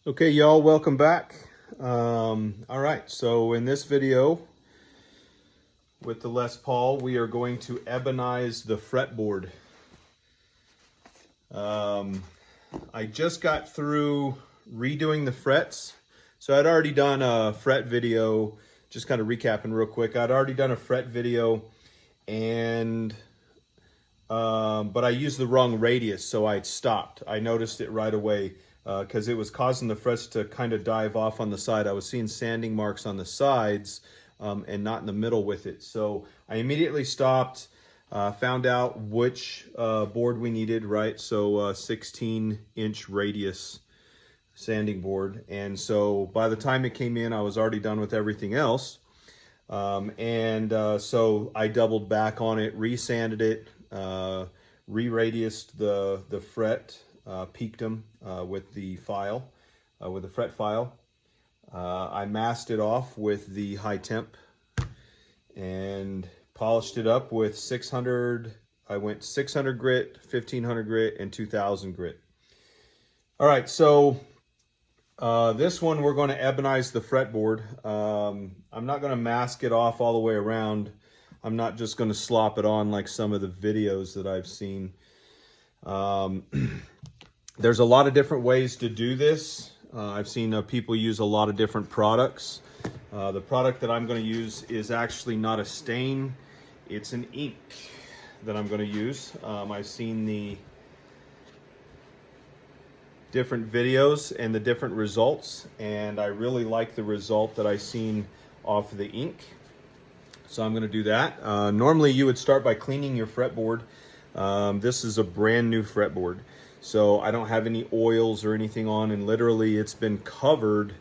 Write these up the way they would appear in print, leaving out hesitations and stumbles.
Okay, y'all, welcome back. All right, so in this video with the Les Paul, we are going to ebonize the fretboard. I just got through redoing the frets. So I'd already done a fret video, just kind of recapping real quick. I'd already done a fret video, and but I used the wrong radius, so I stopped. I noticed it right away. Because it was causing the frets to kind of dive off on the side. I was seeing sanding marks on the sides and not in the middle with it. So I immediately stopped, found out which board we needed, right? So 16-inch radius sanding board. And so by the time it came in, I was already done with everything else. So I doubled back on it, resanded it, re-radiused the fret, peaked them with the file, with the fret file. I masked it off with the high temp and polished it up with 600. I went 600 grit, 1500 grit, and 2000 grit. All right, so this one we're going to ebonize the fretboard. I'm not going to mask it off all the way around. I'm not just going to slop it on like some of the videos that I've seen. There's a lot of different ways to do this. I've seen people use a lot of different products. The product that I'm going to use is actually not a stain. It's an ink that I'm going to use. I've seen the different videos and the different results, and I really like the result that I've seen off the ink. So I'm going to do that. Normally you would start by cleaning your fretboard. This is a brand new fretboard. So I don't have any oils or anything on, and literally it's been covered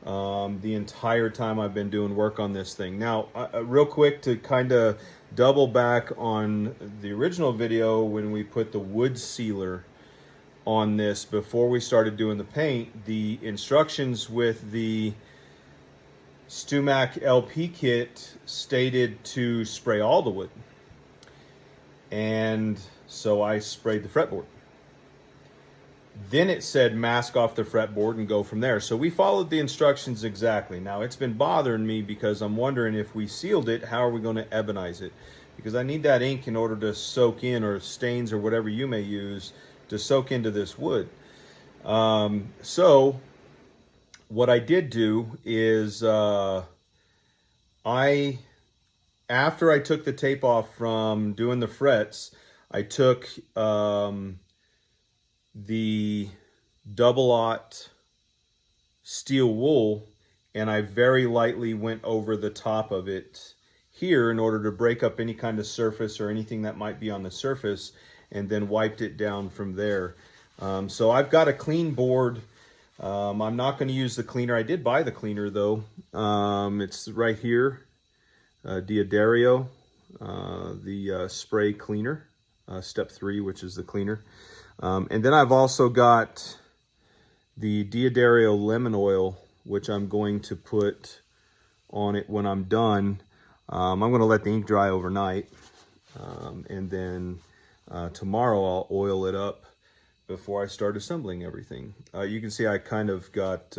the entire time I've been doing work on this thing. Now, real quick to kind of double back on the original video when we put the wood sealer on this before we started doing the paint, the instructions with the Stewmac LP kit stated to spray all the wood. And so I sprayed the fretboard. Then it said mask off the fretboard and go from there. So we followed the instructions exactly. Now it's been bothering me because I'm wondering if we sealed it, how are we going to ebonize it? Because I need that ink in order to soak in, or stains or whatever you may use to soak into this wood. So what I did do is after I took the tape off from doing the frets, I took the double-aught steel wool, and I very lightly went over the top of it here in order to break up any kind of surface or anything that might be on the surface, and then wiped it down from there. So I've got a clean board. I'm not going to use the cleaner. I did buy the cleaner though. It's right here, Diodario, the spray cleaner, step 3, which is the cleaner. And then I've also got the Diodario lemon oil, which I'm going to put on it when I'm done. I'm going to let the ink dry overnight, and then tomorrow I'll oil it up before I start assembling everything. You can see I kind of got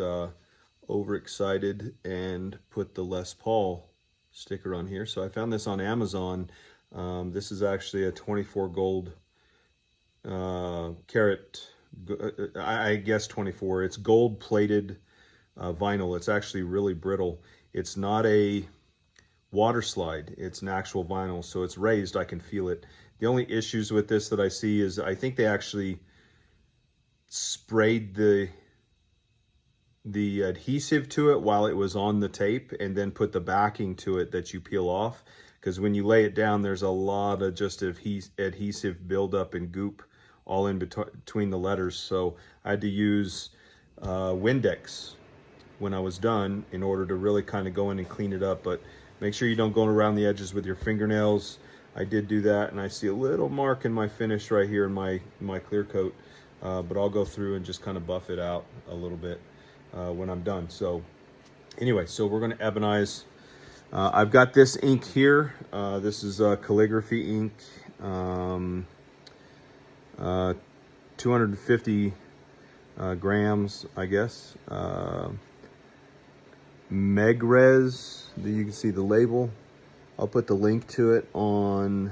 overexcited and put the Les Paul sticker on here. So I found this on Amazon. This is actually a 24 gold carat, I guess 24. It's gold plated vinyl. It's actually really brittle. It's not a water slide. It's an actual vinyl, so it's raised. I can feel it. The only issues with this that I see is I think they actually sprayed the adhesive to it while it was on the tape, and then put the backing to it that you peel off, because when you lay it down, there's a lot of just adhesive buildup and goop all in between the letters. So I had to use Windex when I was done in order to really kind of go in and clean it up. But make sure you don't go around the edges with your fingernails. I did do that, and I see a little mark in my finish right here in my clear coat. But I'll go through and just kind of buff it out a little bit when I'm done. So anyway, so we're going to ebonize. I've got this ink here. This is calligraphy ink. 250 grams, I guess. Megrez, you can see the label. I'll put the link to it on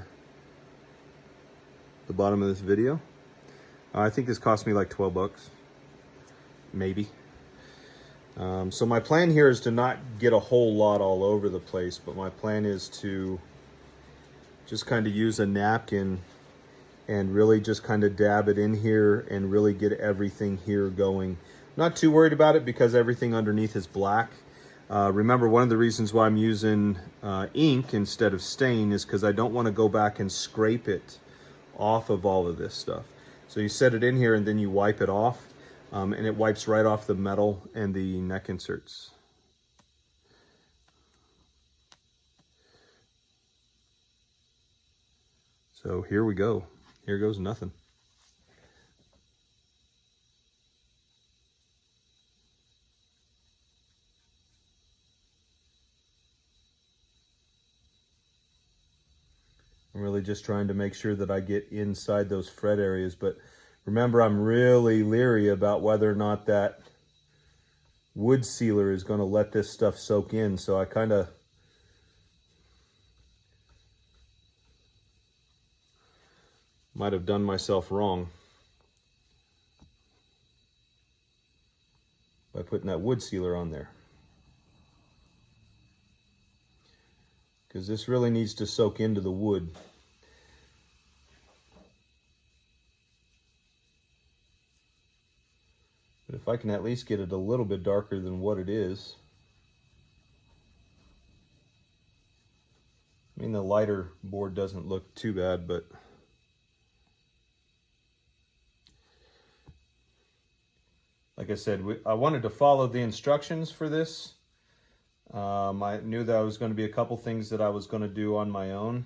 the bottom of this video. I think this cost me like 12 bucks, maybe. So my plan here is to not get a whole lot all over the place, but my plan is to just kind of use a napkin and really just kind of dab it in here and really get everything here going. Not too worried about it because everything underneath is black. Remember, one of the reasons why I'm using ink instead of stain is because I don't want to go back and scrape it off of all of this stuff. So you set it in here and then you wipe it off, and it wipes right off the metal and the neck inserts. So here we go. Here goes nothing. I'm really just trying to make sure that I get inside those fret areas, but remember, I'm really leery about whether or not that wood sealer is going to let this stuff soak in, so I kind of might have done myself wrong by putting that wood sealer on there, because this really needs to soak into the wood. But if I can at least get it a little bit darker than what it is. I mean, the lighter board doesn't look too bad, but like I said, I wanted to follow the instructions for this. I knew that I was going to be a couple things that I was going to do on my own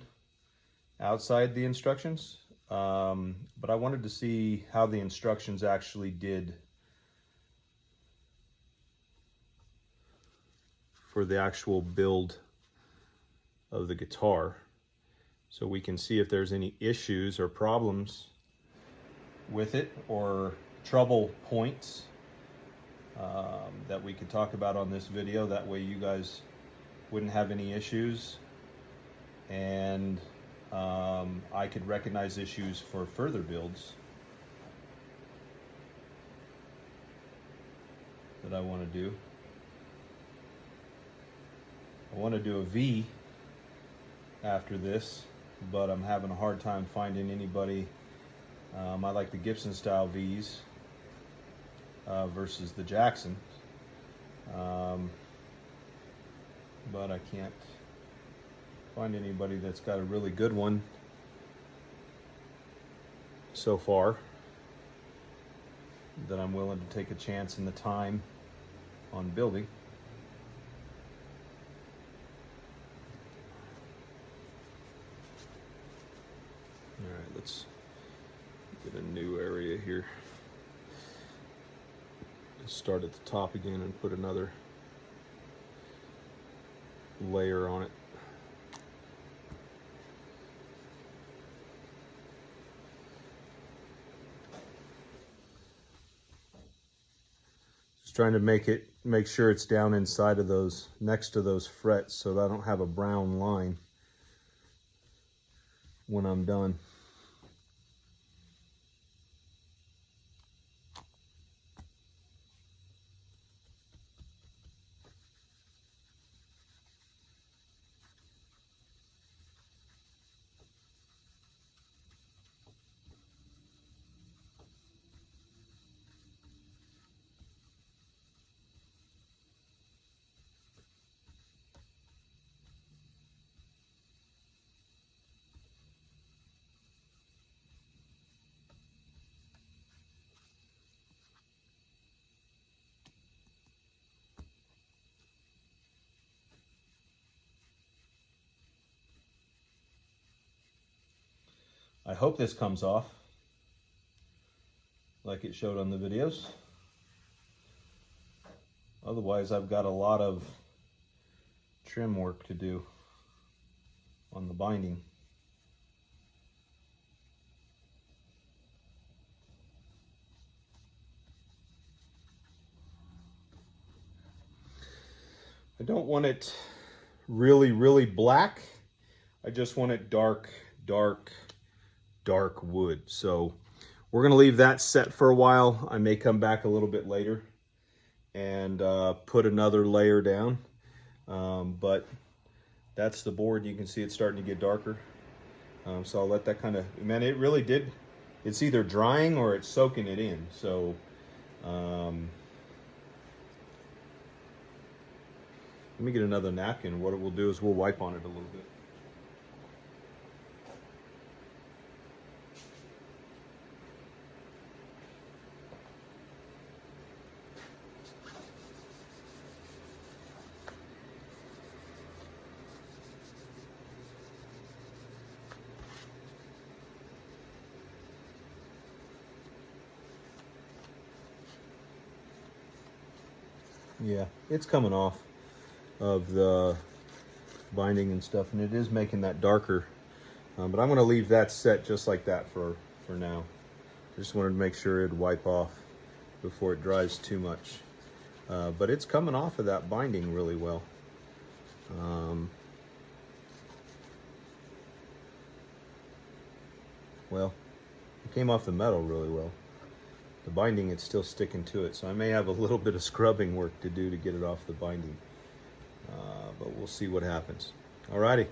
outside the instructions, but I wanted to see how the instructions actually did for the actual build of the guitar, so we can see if there's any issues or problems with it or trouble points that we could talk about on this video. That way you guys wouldn't have any issues, and I could recognize issues for further builds that I want to do. I want to do a V after this, but I'm having a hard time finding anybody. I like the Gibson style V's versus the Jackson, but I can't find anybody that's got a really good one so far that I'm willing to take a chance in the time on building. All right, let's get a new area here. Let's start at the top again and put another layer on it. Just trying to make sure it's down inside of those, next to those frets, so that I don't have a brown line when I'm done. I hope this comes off like it showed on the videos. Otherwise, I've got a lot of trim work to do on the binding. I don't want it really, really black. I just want it dark, dark, dark wood. So we're gonna leave that set for a while. I may come back a little bit later and put another layer down. But that's the board. You can see it's starting to get darker. So I'll let that kind of, man, it really did. It's either drying or it's soaking it in. So let me get another napkin. What it will do is we'll wipe on it a little bit. Yeah, it's coming off of the binding and stuff, and it is making that darker. But I'm going to leave that set just like that for now. I just wanted to make sure it'd wipe off before it dries too much. But it's coming off of that binding really well. Well, it came off the metal really well. The binding, it's still sticking to it, so I may have a little bit of scrubbing work to do to get it off the binding. But we'll see what happens. Alrighty.